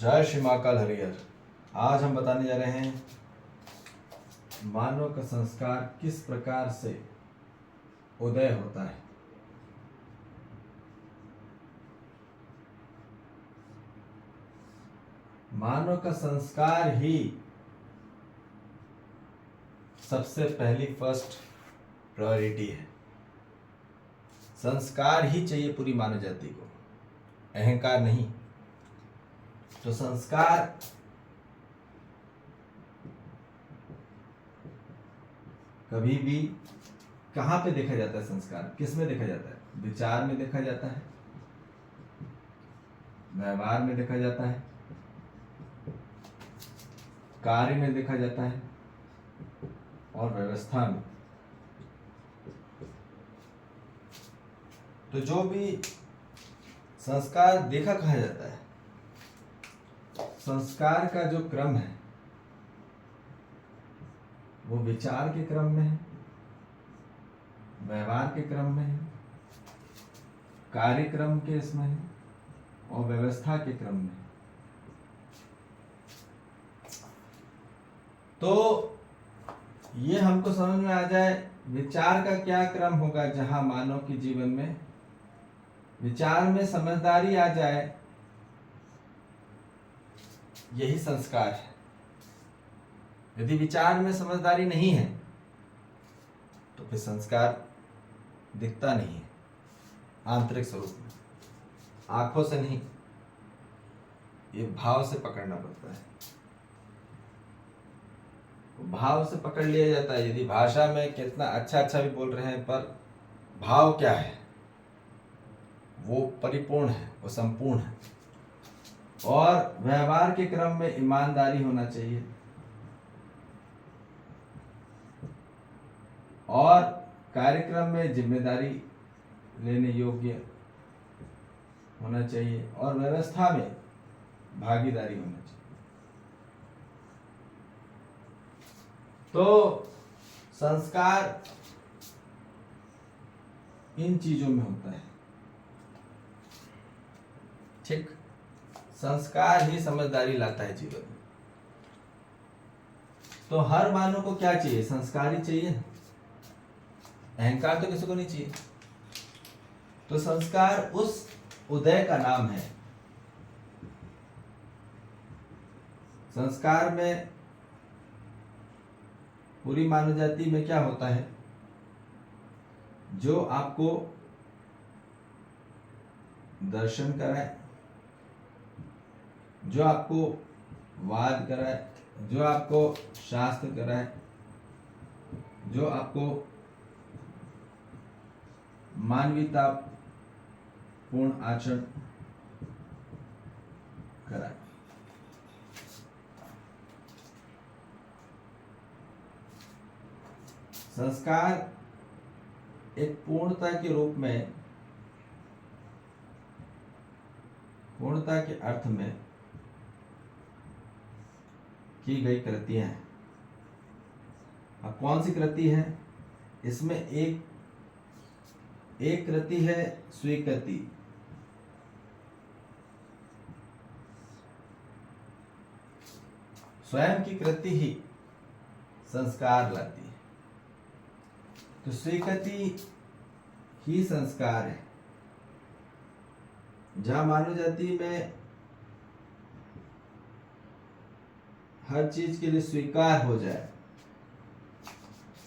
जय श्री महाकाल हरिहर। आज हम बताने जा रहे हैं मानव का संस्कार किस प्रकार से उदय होता है। मानव का संस्कार ही सबसे पहली फर्स्ट प्रायोरिटी है। संस्कार ही चाहिए पूरी मानव जाति को, अहंकार नहीं। तो संस्कार कभी भी कहाँ पे देखा जाता है? संस्कार किस में देखा जाता है? विचार में देखा जाता है, व्यवहार में देखा जाता है, कार्य में देखा जाता है और व्यवस्था में। तो जो भी संस्कार देखा कहा जाता है, संस्कार का जो क्रम है वो विचार के क्रम में है, व्यवहार के क्रम में है, कार्यक्रम के इसमें है और व्यवस्था के क्रम में। तो ये हमको समझ में आ जाए विचार का क्या क्रम होगा। जहां मानव के जीवन में विचार में समझदारी आ जाए, यही संस्कार है। यदि विचार में समझदारी नहीं है तो फिर संस्कार दिखता नहीं है आंतरिक स्वरूप में, आंखों से नहीं, ये भाव से पकड़ना पड़ता है। भाव से पकड़ लिया जाता है। यदि भाषा में कितना अच्छा भी बोल रहे हैं, पर भाव क्या है वो परिपूर्ण है, वो संपूर्ण है। और व्यवहार के क्रम में ईमानदारी होना चाहिए और कार्यक्रम में जिम्मेदारी लेने योग्य होना चाहिए और व्यवस्था में भागीदारी होना चाहिए। तो संस्कार इन चीजों में होता है। ठीक, संस्कार ही समझदारी लाता है जीवन में। तो हर मानव को क्या चाहिए? संस्कार ही चाहिए ना, अहंकार तो किसी को नहीं चाहिए। तो संस्कार उस उदय का नाम है। संस्कार में पूरी मानव जाति में क्या होता है? जो आपको दर्शन कराए, जो आपको वाद कराए, जो आपको शास्त्र कराए, जो आपको मानवीयता पूर्ण आचरण कराए। संस्कार एक पूर्णता के रूप में, पूर्णता के अर्थ में की गई कृतियां हैं। अब कौन सी कृति है? इसमें एक कृति है स्वीकृति। स्वयं की कृति ही संस्कार लाती है। तो स्वीकृति ही संस्कार है। जहां मानव जाति में हर चीज के लिए स्वीकार हो जाए,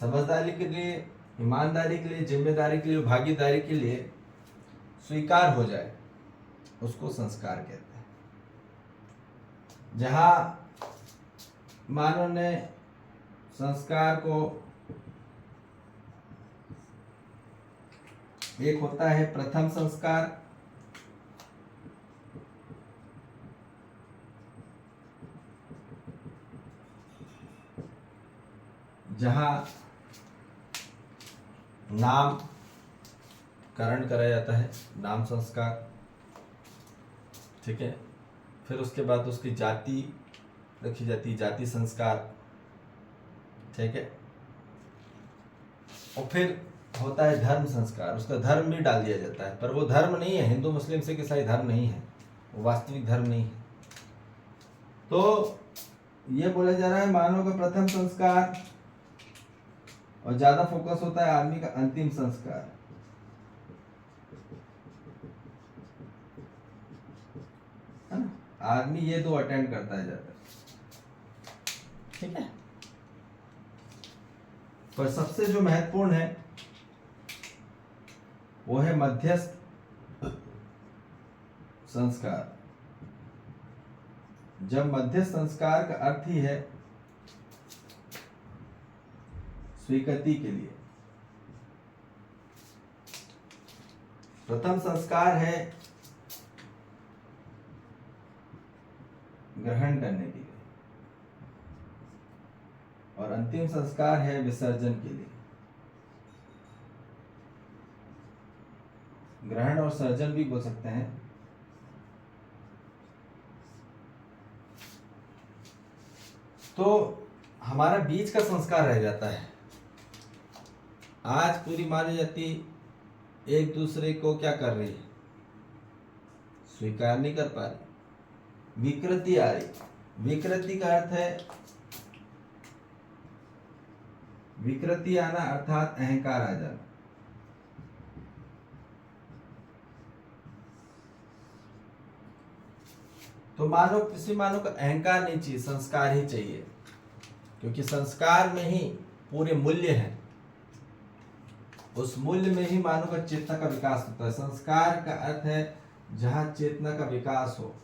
समझदारी के लिए, ईमानदारी के लिए, जिम्मेदारी के लिए, भागीदारी के लिए स्वीकार हो जाए, उसको संस्कार कहते हैं। जहां मानव ने संस्कार को, एक होता है प्रथम संस्कार, जहां नामकरण कराया जाता है, नाम संस्कार। ठीक है। फिर उसके बाद उसकी जाति रखी जाती है, जाति संस्कार। ठीक है। और फिर होता है धर्म संस्कार, उसका धर्म भी डाल दिया जाता है, पर वो धर्म नहीं है, हिंदू मुस्लिम सिख ईसाई धर्म नहीं है, वो वास्तविक धर्म नहीं है। तो ये बोला जा रहा है मानव का प्रथम संस्कार, और ज्यादा फोकस होता है आदमी का अंतिम संस्कार। है ना, आदमी ये दो अटेंड करता है ज्यादा, ठीक है। पर सबसे जो महत्वपूर्ण है वो है मध्यस्थ संस्कार। जब मध्यस्थ संस्कार का अर्थ ही है स्वीकृति के लिए। प्रथम संस्कार है ग्रहण करने के लिए, और अंतिम संस्कार है विसर्जन के लिए। ग्रहण और सर्जन भी बोल सकते हैं। तो हमारा बीच का संस्कार रह जाता है। आज पूरी मानव जाति एक दूसरे को क्या कर रही है, स्वीकार नहीं कर पा रही, विकृति आ रही। विकृति का अर्थ है, विकृति आना अर्थात अहंकार आ जाना। तो मानव, किसी मानव का अहंकार नहीं चाहिए, संस्कार ही चाहिए, क्योंकि संस्कार में ही पूरे मूल्य हैं। उस मूल्य में ही मानव का चेतना का विकास होता है। संस्कार का अर्थ है जहां चेतना का विकास हो,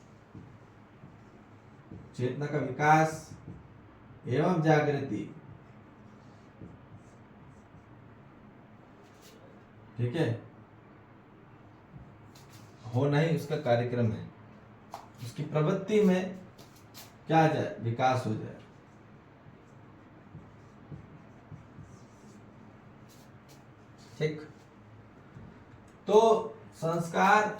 चेतना का विकास एवं जागृति, ठीक है, होना ही उसका कार्यक्रम है। उसकी प्रवृत्ति में क्या आ जाए, विकास हो जाए। ठीक, तो संस्कार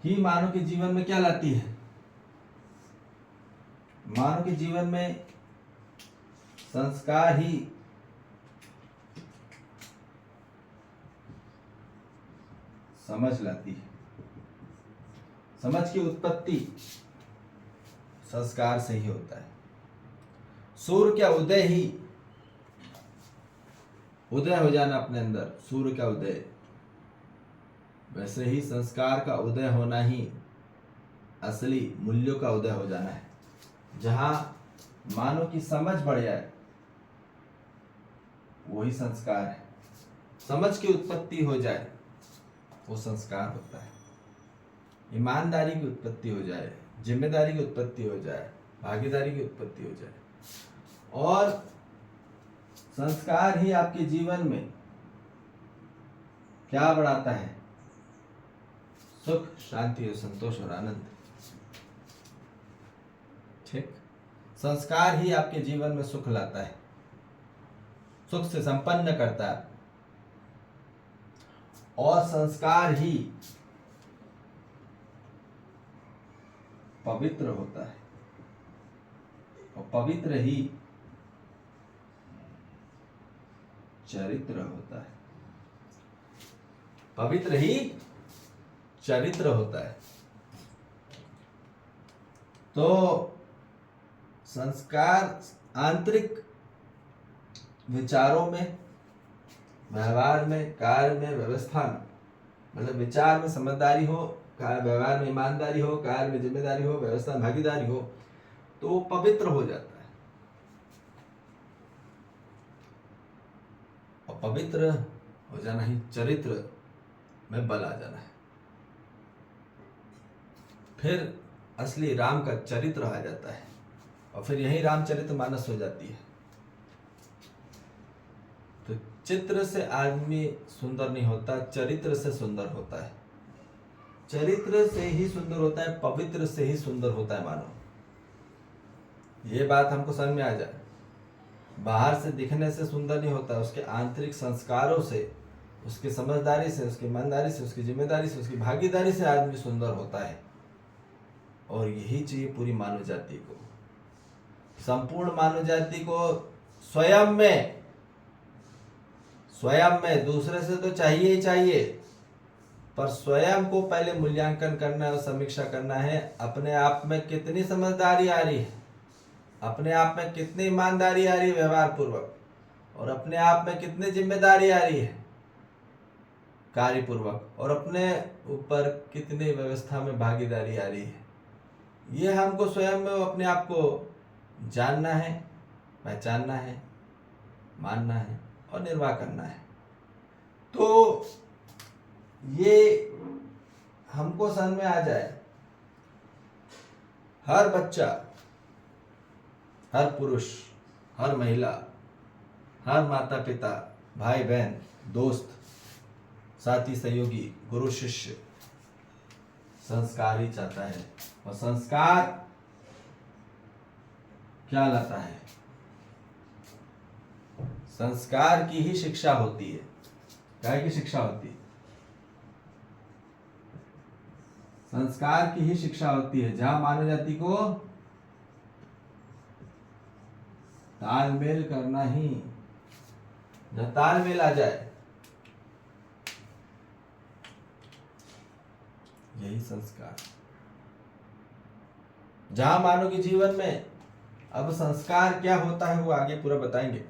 ही मानव के जीवन में क्या लाती है, मानव के जीवन में संस्कार ही समझ लाती है। समझ की उत्पत्ति संस्कार से ही होता है। सूर्य का उदय ही, उदय हो जाना अपने अंदर, सूर्य का उदय, वैसे ही संस्कार का उदय होना ही असली मूल्यों का उदय हो जाना है। जहां मानव की समझ बढ़ जाए वही संस्कार है। समझ की उत्पत्ति हो जाए वो संस्कार होता है। ईमानदारी की उत्पत्ति हो जाए, जिम्मेदारी की उत्पत्ति हो जाए, भागीदारी की उत्पत्ति हो जाए, और संस्कार ही आपके जीवन में क्या बढ़ाता है, सुख, शांति और संतोष और आनंद। ठीक, संस्कार ही आपके जीवन में सुख लाता है, सुख से संपन्न करता है, और संस्कार ही पवित्र होता है, और पवित्र ही चरित्र होता है। पवित्र ही चरित्र होता है। तो संस्कार आंतरिक विचारों में, व्यवहार में, कार्य में, व्यवस्था में, मतलब विचार में समझदारी हो, व्यवहार में ईमानदारी हो, कार्य में जिम्मेदारी हो, व्यवस्था में भागीदारी हो, तो वो पवित्र हो जाता है। और पवित्र हो जाना ही चरित्र में बल आ जाना है। फिर असली राम का चरित्र आ जाता है, और फिर यही रामचरित मानस हो जाती है। तो चित्र से आदमी सुंदर नहीं होता, चरित्र से सुंदर होता है। चरित्र से ही सुंदर होता है, पवित्र से ही सुंदर होता है मानव। ये बात हमको समझ में आ जाए। बाहर से दिखने से सुंदर नहीं होता, उसके आंतरिक संस्कारों से, उसकी समझदारी से, उसकी ईमानदारी से, उसकी जिम्मेदारी से, उसकी भागीदारी से आदमी सुंदर होता है। और यही चाहिए पूरी मानव जाति को। संपूर्ण मानव जाति को स्वयं में दूसरे से तो चाहिए ही चाहिए, पर स्वयं को पहले मूल्यांकन करना है और समीक्षा करना है, अपने आप में कितनी समझदारी आ रही है, अपने आप में कितनी ईमानदारी आ रही है व्यवहार पूर्वक, और अपने आप में कितनी जिम्मेदारी आ रही है कार्य पूर्वक, और अपने ऊपर कितनी व्यवस्था में भागीदारी आ रही है। ये हमको स्वयं में अपने आप को जानना है, पहचानना है, मानना है और निर्वाह करना है। तो ये हमको समझ में आ जाए, हर बच्चा, हर पुरुष, हर महिला, हर माता पिता, भाई बहन, दोस्त, साथी, सहयोगी, गुरु शिष्य संस्कार ही चाहता है। और संस्कार क्या लाता है? संस्कार की ही शिक्षा होती है। क्या की शिक्षा होती है? संस्कार की ही शिक्षा होती है, जहां मानव जाति को तालमेल करना ही, जहां तालमेल आ जाए, यही संस्कार। जहां मानव के जीवन में, अब संस्कार क्या होता है वो आगे पूरा बताएंगे।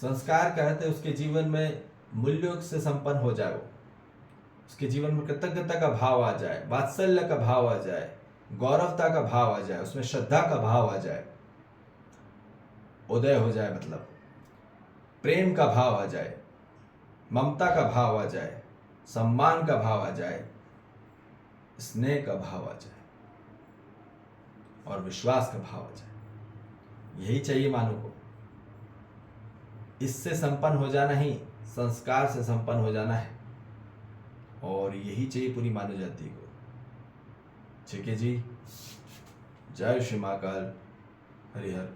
संस्कार कहते हैं उसके जीवन में मूल्यों से संपन्न हो जाए, वो उसके जीवन में कृतज्ञता का भाव आ जाए, वात्सल्य का भाव आ जाए, गौरवता का भाव आ जाए, उसमें श्रद्धा का भाव आ जाए, उदय हो जाए, मतलब प्रेम का भाव आ जाए, ममता का भाव आ जाए, सम्मान का भाव आ जाए, स्नेह का भाव आ जाए और विश्वास का भाव आ जाए। यही चाहिए मानव को। इससे संपन्न हो जाना ही, संस्कार से संपन्न हो जाना है, और यही चाहिए पूरी मानव जाति को। ठीक है जी। जय श्री महाकाल। हरिहर।